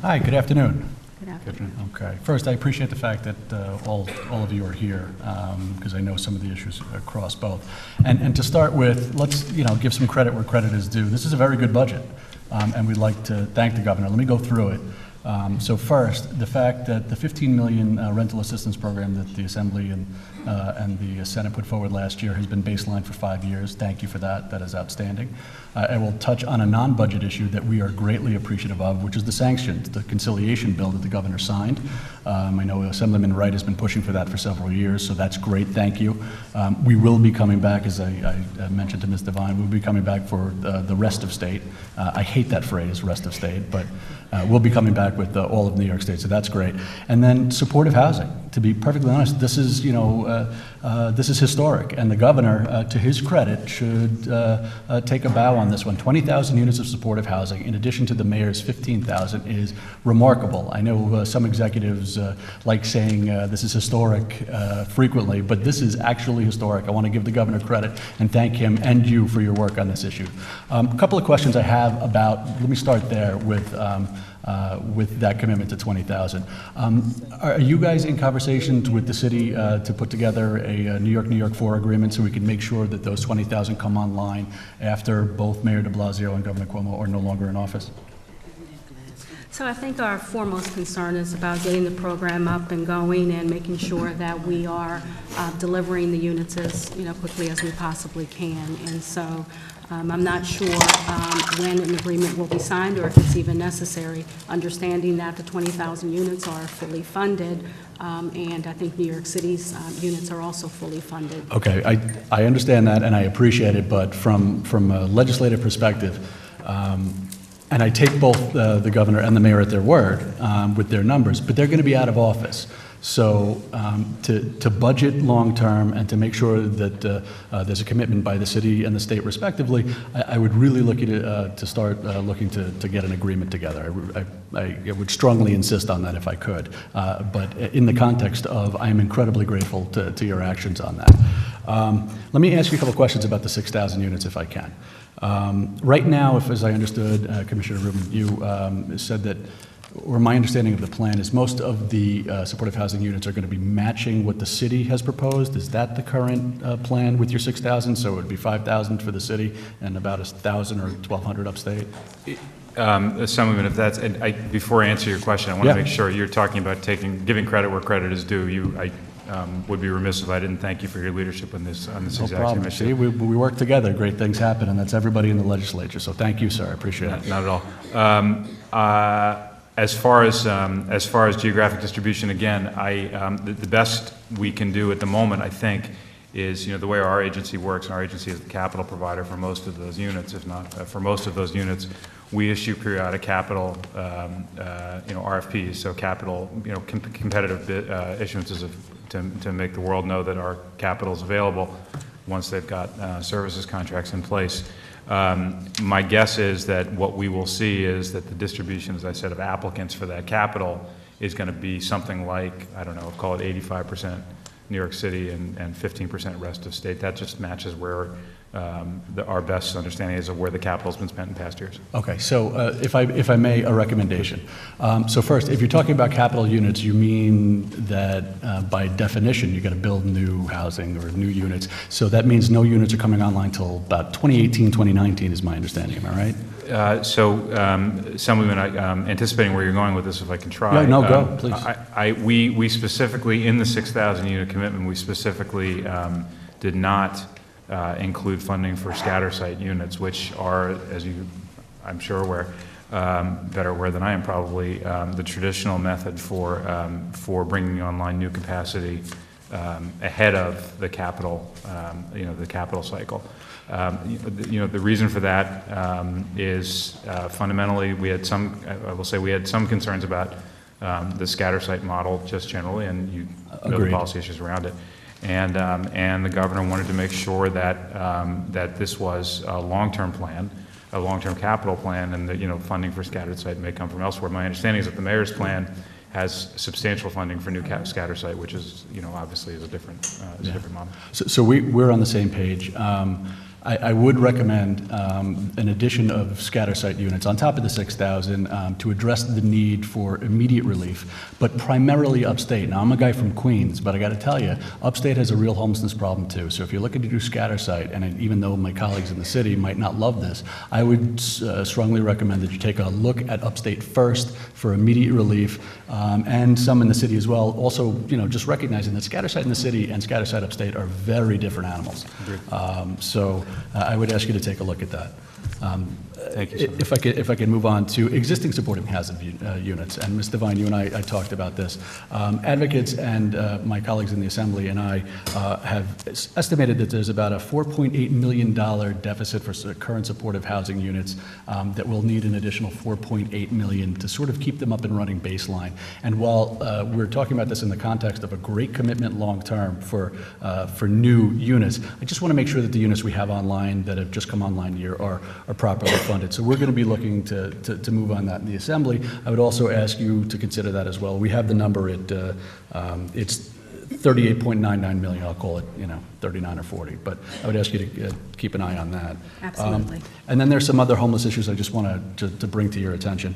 Hi, good afternoon. Good afternoon. Okay. First, I appreciate the fact that all of you are here because I know some of the issues across both. And to start with, let's give some credit where credit is due. This is a very good budget, and we'd like to thank the governor. Let me go through it. So first, the fact that the $15 million rental assistance program that the Assembly and the Senate put forward last year has been baseline for 5 years. Thank you for that. That is outstanding. I will touch on a non-budget issue that we are greatly appreciative of, which is the sanctions, the conciliation bill that the governor signed. I know Assemblyman Wright has been pushing for that for several years, so that's great. Thank you. We will be coming back, as I mentioned to Ms. Devine, we'll be coming back for the rest of state. I hate that phrase, rest of state, but we'll be coming back with all of New York State, so that's great. And then supportive housing. To be perfectly honest, this is, this is historic, and the governor, to his credit, should take a bow on this one. 20,000 units of supportive housing, in addition to the mayor's 15,000, is remarkable. I know some executives like saying this is historic frequently, but this is actually historic. I want to give the governor credit and thank him and you for your work on this issue. A couple of questions I have about, let me start there with that commitment to 20,000. Are you guys in conversations with the city to put together a New York 4 agreement so we can make sure that those 20,000 come online after both Mayor de Blasio and Governor Cuomo are no longer in office? So I think our foremost concern is about getting the program up and going and making sure that we are delivering the units as quickly as we possibly can. And so I'm not sure when an agreement will be signed or if it's even necessary, understanding that the 20,000 units are fully funded, and I think New York City's units are also fully funded. Okay, I understand that and I appreciate it, but from a legislative perspective, and I take both the governor and the mayor at their word with their numbers, but they're going to be out of office. So to budget long-term and to make sure that there's a commitment by the city and the state respectively, I would really look at to start looking to get an agreement together. I would strongly insist on that if I could. But in the context of, I am incredibly grateful to your actions on that. Let me ask you a couple questions about the 6,000 units if I can. Right now, as I understood, Commissioner Rubin, you said that, or my understanding of the plan is most of the supportive housing units are going to be matching what the city has proposed. Is that the current plan with your 6,000? So it would be 5,000 for the city and about 1,000 or 1,200 upstate? Assemblyman, if that's, and before I answer your question, I want to make sure you're talking about giving credit where credit is due. I would be remiss if I didn't thank you for your leadership on this exact same issue. See, we work together, great things happen, and that's everybody in the legislature. So thank you, sir. I appreciate it. Not at all. As far as geographic distribution, again, the best we can do at the moment, I think, is the way our agency works. And our agency is the capital provider for most of those units, if not for most of those units. We issue periodic capital, RFPs, so capital, competitive issuances to make the world know that our capital is available once they've got services contracts in place. My guess is that what we will see is that the distribution, as I said, of applicants for that capital is going to be something like, I don't know, call it 85% New York City and 15% rest of state. That just matches where our best understanding is of where the capital's been spent in past years. Okay, so if I may, a recommendation. So first, if you're talking about capital units, you mean that by definition you're going to build new housing or new units. So that means no units are coming online until about 2018, 2019 is my understanding. Am I right? Assemblyman, anticipating where you're going with this, if I can try. Yeah, no, go, please. We specifically, in the 6,000 unit commitment, we specifically did not include funding for scatter site units, which are, as you, I'm sure, aware, better aware than I am probably, the traditional method for bringing online new capacity ahead of the capital, the capital cycle. The reason for that is fundamentally we had some, I will say, we had some concerns about the scatter site model just generally, and you know the policy issues around it. And the governor wanted to make sure that that this was a long-term plan, a long-term capital plan, and that funding for scattered site may come from elsewhere. My understanding is that the mayor's plan has substantial funding for new scatter site, which is obviously is a different model. So we're on the same page. I would recommend an addition of scatter site units on top of the 6,000 to address the need for immediate relief, but primarily upstate. Now, I'm a guy from Queens, but I got to tell you, upstate has a real homelessness problem too. So if you're looking to do scatter site, and even though my colleagues in the city might not love this, I would strongly recommend that you take a look at upstate first for immediate relief, and some in the city as well. Also, just recognizing that scatter site in the city and scatter site upstate are very different animals. So I would ask you to take a look at that. Thank you, sir. If I could move on to existing supporting housing units, and Ms. Devine, you and I talked about this. Advocates and my colleagues in the Assembly and I have estimated that there's about a $4.8 million deficit for current supportive housing units that will need an additional $4.8 million to sort of keep them up and running baseline. And while we're talking about this in the context of a great commitment long-term for new units, I just want to make sure that the units we have online that have just come online here are properly funded. So we're going to be looking to move on that in the Assembly. I would also ask you to consider that as well. We have the number at, it's 38.99 million. I'll call it, 39 or 40. But I would ask you to keep an eye on that. Absolutely. And then there's some other homeless issues I just want to bring to your attention.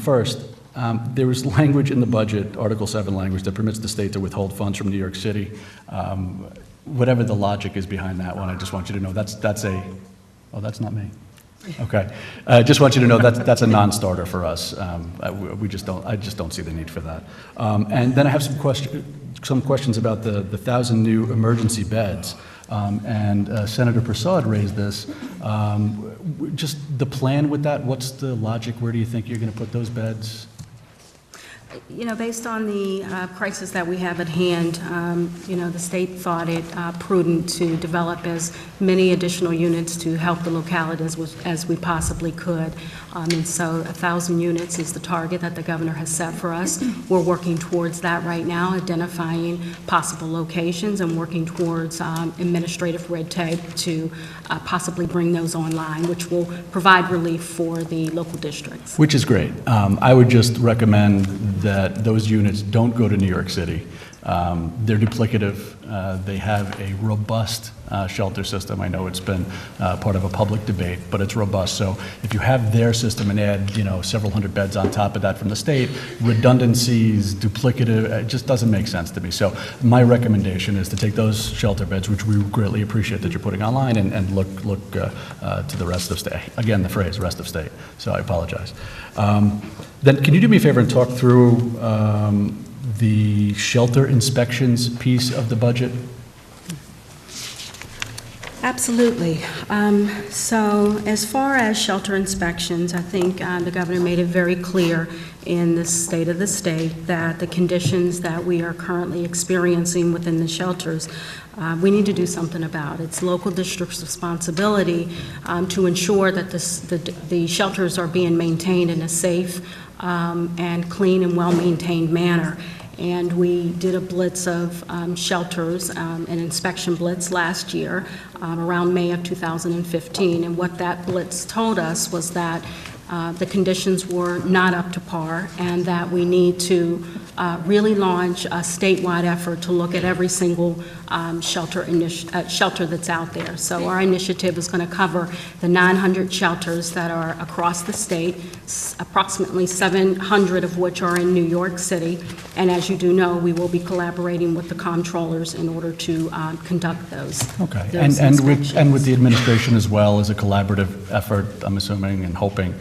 First, there is language in the budget, Article 7 language, that permits the state to withhold funds from New York City. Whatever the logic is behind that one, I just want you to know that's oh, that's not me. Okay. I just want you to know that's a non-starter for us. I just don't see the need for that. And then I have some questions about the 1,000 new emergency beds. And Senator Prasad raised this. Just the plan with that, what's the logic? Where do you think you're going to put those beds? Based on the crisis that we have at hand, the state thought it prudent to develop as many additional units to help the localities as we possibly could. And so 1,000 units is the target that the governor has set for us. We're working towards that right now, identifying possible locations and working towards administrative red tape to possibly bring those online, which will provide relief for the local districts. Which is great. I would just recommend that those units don't go to New York City. They're duplicative. They have a robust shelter system. I know it's been part of a public debate, but it's robust. So if you have their system and add, several hundred beds on top of that from the state, redundancies, duplicative, it just doesn't make sense to me. So my recommendation is to take those shelter beds, which we greatly appreciate that you're putting online, and look to the rest of state. Again, the phrase rest of state. So I apologize. Then can you do me a favor and talk through the shelter inspections piece of the budget? Absolutely. So as far as shelter inspections, I think the governor made it very clear in the state of the state that the conditions that we are currently experiencing within the shelters, we need to do something about. It's local district's responsibility to ensure that the shelters are being maintained in a safe and clean and well-maintained manner. And we did a blitz of shelters, an inspection blitz last year, around May of 2015. And what that blitz told us was that the conditions were not up to par, and that we need to really launch a statewide effort to look at every single shelter that's out there. So our initiative is going to cover the 900 shelters that are across the state, approximately 700 of which are in New York City. And as you do know, we will be collaborating with the comptrollers in order to conduct those. Okay, those and with the administration as well as a collaborative effort, I'm assuming and hoping,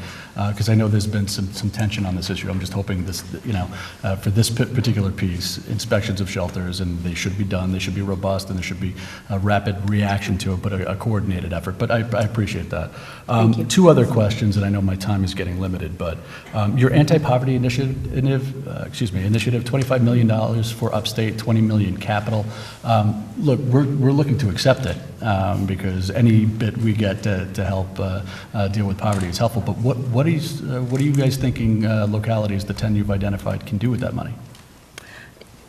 because I know there's been some tension on this issue. I'm just hoping this, for this particular piece, inspections of shelters, and they should be done, they should be robust, and there should be a rapid reaction to it, but a coordinated effort. But I appreciate that. Thank you. Two other questions, and I know my time is getting limited, but your anti-poverty initiative, $25 million for upstate, $20 million capital. Look, we're looking to accept it because any bit we get to help deal with poverty is helpful. But what are you guys thinking localities, the 10 you've identified, can do with that money?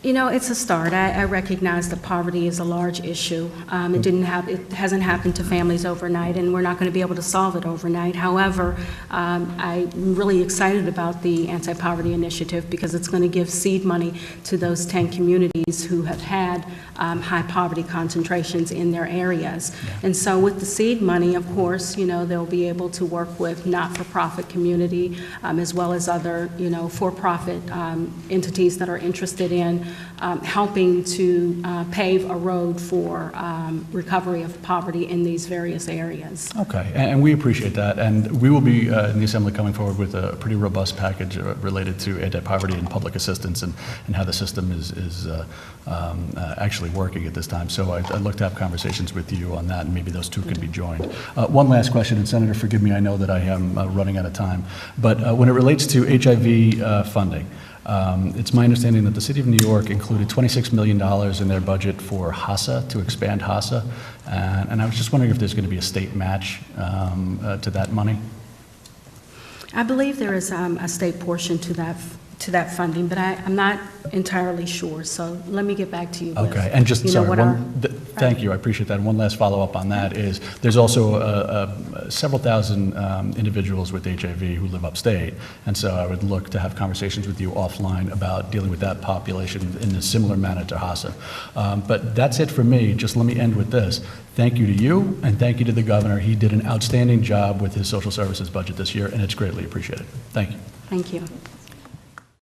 You know, it's a start. I recognize that poverty is a large issue. It hasn't happened to families overnight, and we're not going to be able to solve it overnight. However, I'm really excited about the anti-poverty initiative because it's going to give seed money to those 10 communities who have had high poverty concentrations in their areas. And so with the seed money, of course, you know, they'll be able to work with not-for-profit community as well as other, you know, for-profit entities that are interested in helping to pave a road for recovery of poverty in these various areas. Okay, and we appreciate that, and we will be in the Assembly coming forward with a pretty robust package related to anti-poverty and public assistance and how the system is actually working at this time. So I'd look to have conversations with you on that, and maybe those two could be joined. One last question, and Senator, forgive me, I know that I am running out of time, but when it relates to HIV funding, it's my understanding that the City of New York included $26 million in their budget for HASA, to expand HASA, and I was just wondering if there's going to be a state match to that money? I believe there is a state portion to that funding, but I'm not entirely sure, so let me get back to you with, okay, and just, you know, sorry, thank you, I appreciate that. And one last follow-up on that is, there's also several thousand individuals with HIV who live upstate, and so I would look to have conversations with you offline about dealing with that population in a similar manner to HASA. But that's it for me. Just let me end with this. Thank you to you, and thank you to the governor. He did an outstanding job with his social services budget this year, and it's greatly appreciated. Thank you. Thank you.